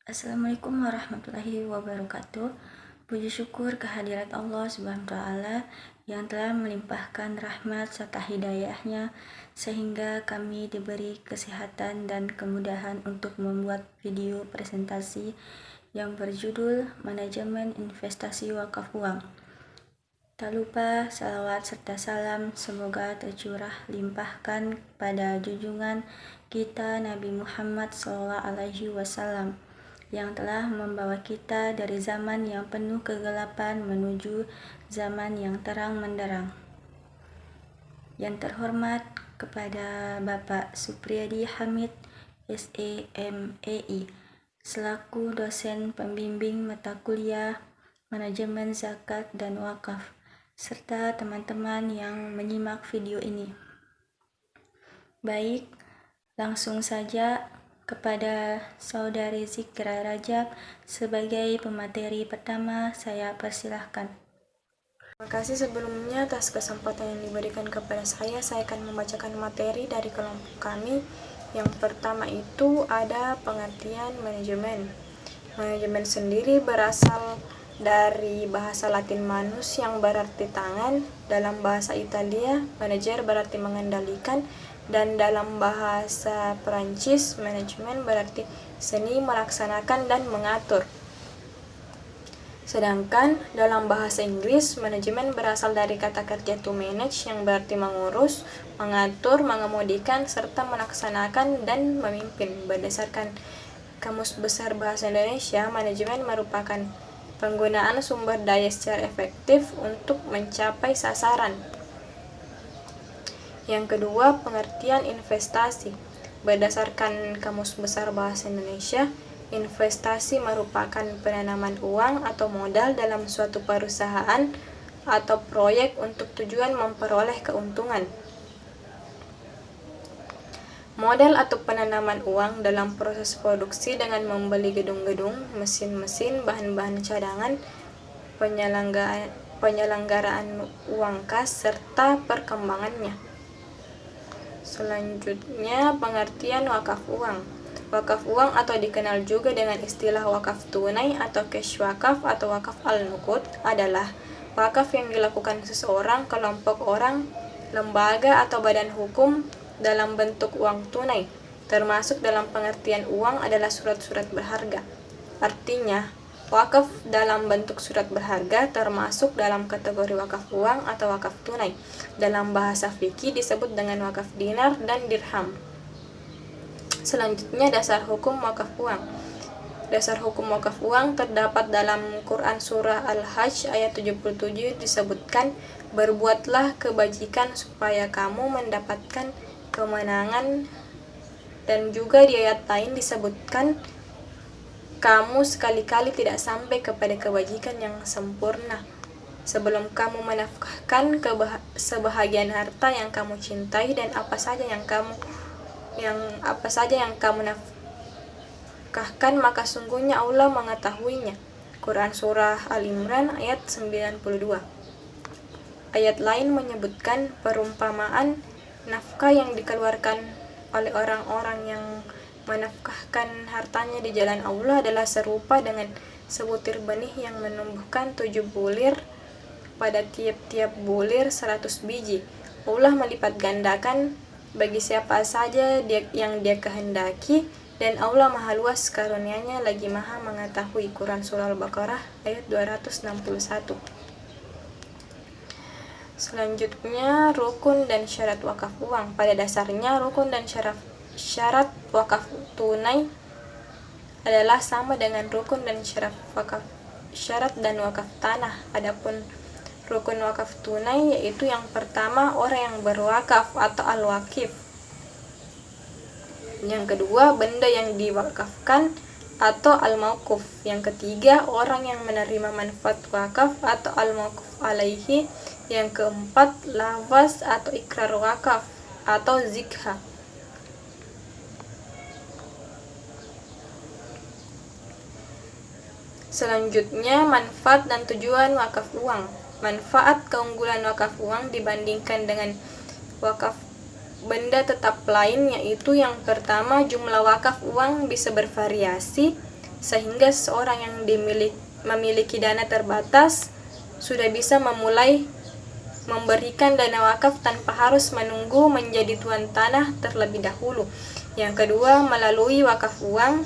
Assalamualaikum warahmatullahi wabarakatuh. Puji syukur kehadirat Allah Subhanahu wa Ta'ala yang telah melimpahkan rahmat serta hidayahnya sehingga kami diberi kesehatan dan kemudahan untuk membuat video presentasi yang berjudul Manajemen Investasi Wakaf Uang. Tak lupa salawat serta salam semoga tercurah limpahkan pada junjungan kita Nabi Muhammad SAW yang telah membawa kita dari zaman yang penuh kegelapan menuju zaman yang terang menderang. Yang terhormat kepada Bapak Supriyadi Hamid, SEMEI, selaku dosen pembimbing mata kuliah Manajemen Zakat dan Wakaf, serta teman-teman yang menyimak video ini. Baik, langsung saja kepada Saudari Zikra Rajab sebagai pemateri pertama, saya persilahkan. Terima kasih sebelumnya atas kesempatan yang diberikan kepada saya. Saya akan membacakan materi dari kelompok kami. Yang pertama itu ada pengertian manajemen. Manajemen sendiri berasal dari bahasa Latin manus yang berarti tangan, dalam bahasa Italia manager berarti mengendalikan, dan dalam bahasa Perancis manajemen berarti seni melaksanakan dan mengatur. Sedangkan dalam bahasa Inggris, manajemen berasal dari kata kerja to manage yang berarti mengurus, mengatur, mengemudikan, serta melaksanakan dan memimpin. Berdasarkan Kamus Besar Bahasa Indonesia, manajemen merupakan penggunaan sumber daya secara efektif untuk mencapai sasaran. Yang kedua, pengertian investasi. Berdasarkan Kamus Besar Bahasa Indonesia, investasi merupakan penanaman uang atau modal dalam suatu perusahaan atau proyek untuk tujuan memperoleh keuntungan. Modal atau penanaman uang dalam proses produksi dengan membeli gedung-gedung, mesin-mesin, bahan-bahan cadangan, penyelenggaraan uang kas, serta perkembangannya. Selanjutnya, pengertian wakaf uang. Wakaf uang atau dikenal juga dengan istilah wakaf tunai atau cash wakaf atau wakaf al-nuqud adalah wakaf yang dilakukan seseorang, kelompok orang, lembaga atau badan hukum dalam bentuk uang tunai, termasuk dalam pengertian uang adalah surat-surat berharga. Artinya, wakaf dalam bentuk surat berharga termasuk dalam kategori wakaf uang atau wakaf tunai. Dalam bahasa fikih disebut dengan wakaf dinar dan dirham. Selanjutnya, dasar hukum wakaf uang. Dasar hukum wakaf uang terdapat dalam Quran Surah Al-Hajj ayat 77 disebutkan, berbuatlah kebajikan supaya kamu mendapatkan kemenangan, dan juga di ayat lain disebutkan, kamu sekali-kali tidak sampai kepada kebajikan yang sempurna sebelum kamu menafkahkan sebahagian harta yang kamu cintai dan apa saja yang kamu nafkahkan, maka sungguhnya Allah mengetahuinya. Quran Surah Al-Imran ayat 92. Ayat lain menyebutkan perumpamaan nafkah yang dikeluarkan oleh orang-orang yang menafkahkan hartanya di jalan Allah adalah serupa dengan sebutir benih yang menumbuhkan 7 bulir, pada tiap-tiap bulir 100 biji. Allah melipat gandakan bagi siapa saja yang dia kehendaki, dan Allah maha luas karunia-Nya lagi maha mengetahui. Quran Surah Al-Baqarah ayat 261. Selanjutnya, rukun dan syarat wakaf uang. Pada dasarnya, rukun dan syarat wakaf tunai adalah sama dengan rukun dan syarat dan wakaf tanah. Adapun rukun wakaf tunai yaitu yang pertama orang yang berwakaf atau al-wakif. Yang kedua, benda yang diwakafkan atau al-mauquf. Yang ketiga, orang yang menerima manfaat wakaf atau al-mauquf alaihi. Yang keempat, lafaz atau ikrar wakaf atau zikha. Selanjutnya, manfaat dan tujuan wakaf uang. Manfaat keunggulan wakaf uang dibandingkan dengan wakaf benda tetap lain yaitu yang pertama, jumlah wakaf uang bisa bervariasi sehingga seseorang yang memiliki dana terbatas sudah bisa memulai memberikan dana wakaf tanpa harus menunggu menjadi tuan tanah terlebih dahulu. Yang kedua, melalui wakaf uang,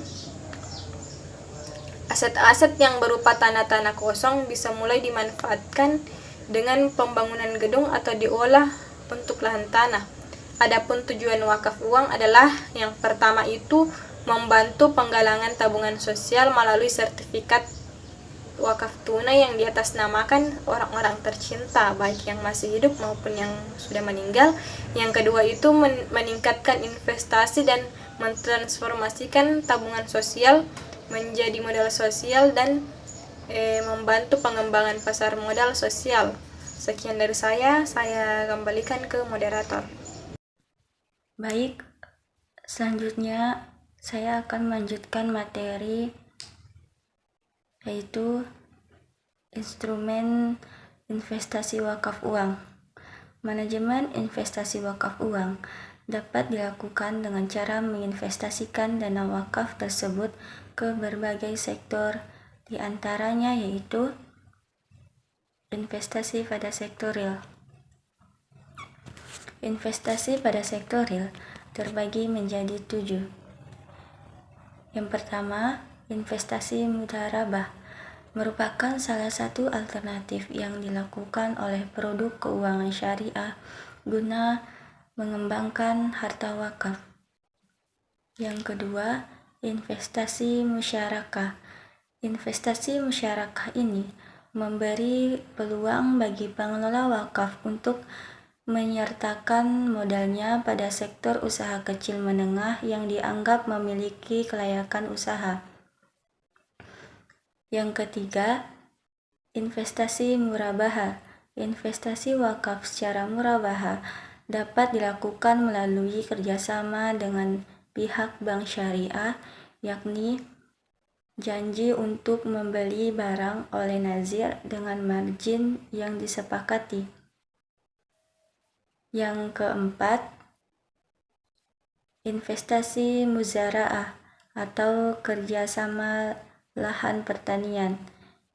aset-aset yang berupa tanah-tanah kosong bisa mulai dimanfaatkan dengan pembangunan gedung atau diolah untuk lahan tanah. Adapun tujuan wakaf uang adalah yang pertama itu membantu penggalangan tabungan sosial melalui sertifikat wakaf tunai yang diatasnamakan orang-orang tercinta, baik yang masih hidup maupun yang sudah meninggal. Yang kedua itu meningkatkan investasi dan mentransformasikan tabungan sosial menjadi modal sosial dan membantu pengembangan pasar modal sosial. Sekian dari saya kembalikan ke moderator. Baik, selanjutnya saya akan melanjutkan materi yaitu instrumen investasi wakaf uang. Manajemen investasi wakaf uang dapat dilakukan dengan cara menginvestasikan dana wakaf tersebut ke berbagai sektor, di antaranya yaitu investasi pada sektor real. Investasi pada sektor real terbagi menjadi 7. Yang pertama, investasi mudharabah merupakan salah satu alternatif yang dilakukan oleh produk keuangan syariah guna mengembangkan harta wakaf. Yang kedua, investasi musyarakah. Investasi musyarakah ini memberi peluang bagi pengelola wakaf untuk menyertakan modalnya pada sektor usaha kecil menengah yang dianggap memiliki kelayakan usaha. Yang ketiga, investasi murabaha. Investasi wakaf secara murabaha dapat dilakukan melalui kerjasama dengan pihak bank syariah, yakni janji untuk membeli barang oleh nazir dengan margin yang disepakati. Yang keempat, investasi muzaraah atau kerjasama lahan pertanian.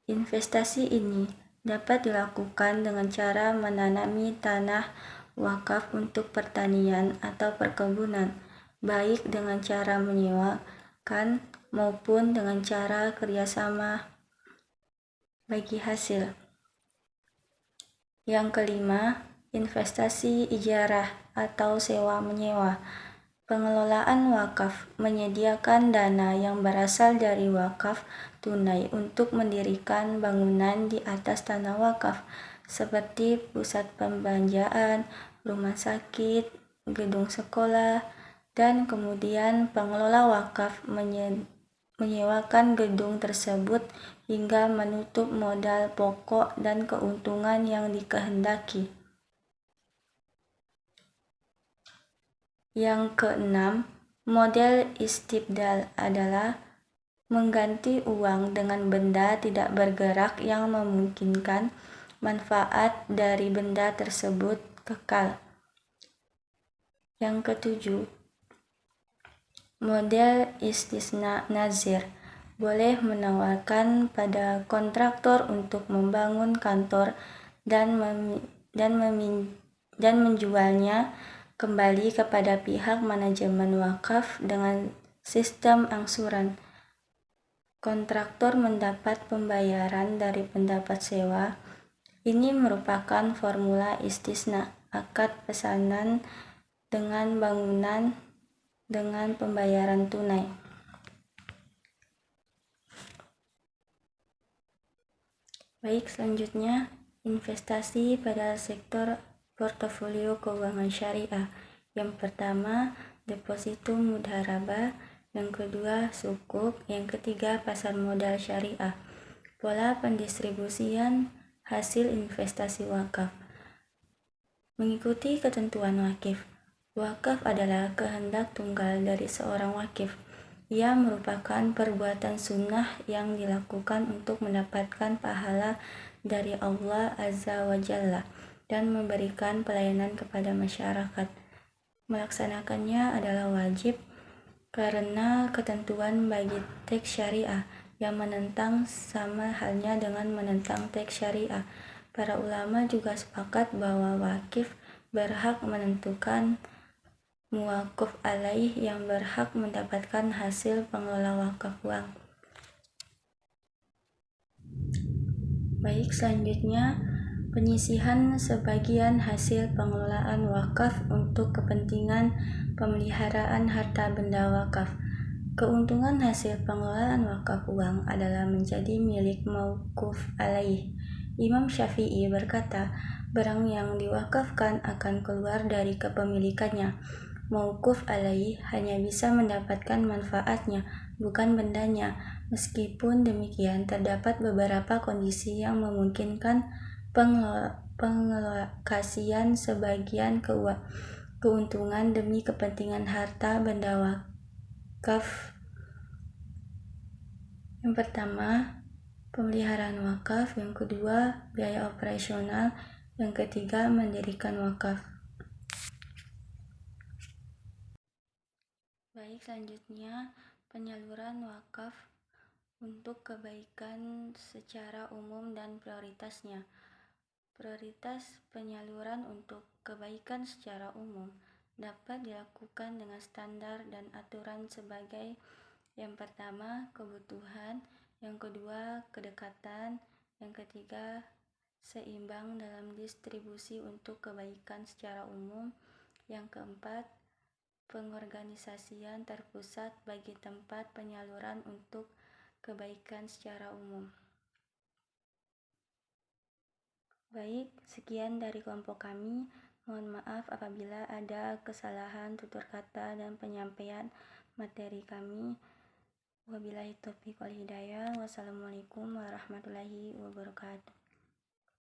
Investasi ini dapat dilakukan dengan cara menanami tanah wakaf untuk pertanian atau perkebunan, baik dengan cara menyewakan maupun dengan cara kerjasama bagi hasil. Yang kelima, investasi ijarah atau sewa-menyewa. Pengelolaan wakaf menyediakan dana yang berasal dari wakaf tunai untuk mendirikan bangunan di atas tanah wakaf, seperti pusat perbelanjaan, rumah sakit, gedung sekolah, dan kemudian pengelola wakaf menyewakan gedung tersebut hingga menutup modal pokok dan keuntungan yang dikehendaki. Yang keenam, model istibdal adalah mengganti uang dengan benda tidak bergerak yang memungkinkan manfaat dari benda tersebut kekal. Yang ketujuh, model istisna nazir boleh menawarkan pada kontraktor untuk membangun kantor dan menjualnya kembali kepada pihak manajemen wakaf dengan sistem angsuran. Kontraktor mendapat pembayaran dari pendapat sewa. Ini merupakan formula istisna, akad pesanan dengan bangunan dengan pembayaran tunai. Baik, selanjutnya investasi pada sektor portofolio keuangan syariah. Yang pertama, deposito mudharabah. Yang kedua, sukuk. Yang ketiga, pasar modal syariah. Pola pendistribusian hasil investasi wakaf. Mengikuti ketentuan wakif. Wakaf adalah kehendak tunggal dari seorang wakif. Ia merupakan perbuatan sunnah yang dilakukan untuk mendapatkan pahala dari Allah Azza wa Jalla dan memberikan pelayanan kepada masyarakat. Melaksanakannya adalah wajib karena ketentuan bagi teks syariah yang menentang sama halnya dengan menentang teks syariah. Para ulama juga sepakat bahwa wakif berhak menentukan muwaquf alaih yang berhak mendapatkan hasil pengelola wakaf uang. Baik, selanjutnya penyisihan sebagian hasil pengelolaan wakaf untuk kepentingan pemeliharaan harta benda wakaf. Keuntungan hasil pengelolaan wakaf uang adalah menjadi milik mauquf alaih. Imam Syafi'i berkata, barang yang diwakafkan akan keluar dari kepemilikannya. Mauquf alaih hanya bisa mendapatkan manfaatnya, bukan bendanya. Meskipun demikian, terdapat beberapa kondisi yang memungkinkan pengelokasian sebagian keuntungan demi kepentingan harta benda wakaf. Yang pertama, pemeliharaan wakaf. Yang kedua, biaya operasional. Yang ketiga, mendirikan wakaf. Baik, selanjutnya penyaluran wakaf untuk kebaikan secara umum dan prioritasnya. Prioritas penyaluran untuk kebaikan secara umum dapat dilakukan dengan standar dan aturan sebagai: yang pertama, kebutuhan; yang kedua, kedekatan; yang ketiga, seimbang dalam distribusi untuk kebaikan secara umum; yang keempat, pengorganisasian terpusat bagi tempat penyaluran untuk kebaikan secara umum. Baik, sekian dari kelompok kami. Mohon maaf apabila ada kesalahan tutur kata dan penyampaian materi kami. Wabillahi taufiq wal hidayah. Wassalamualaikum warahmatullahi wabarakatuh.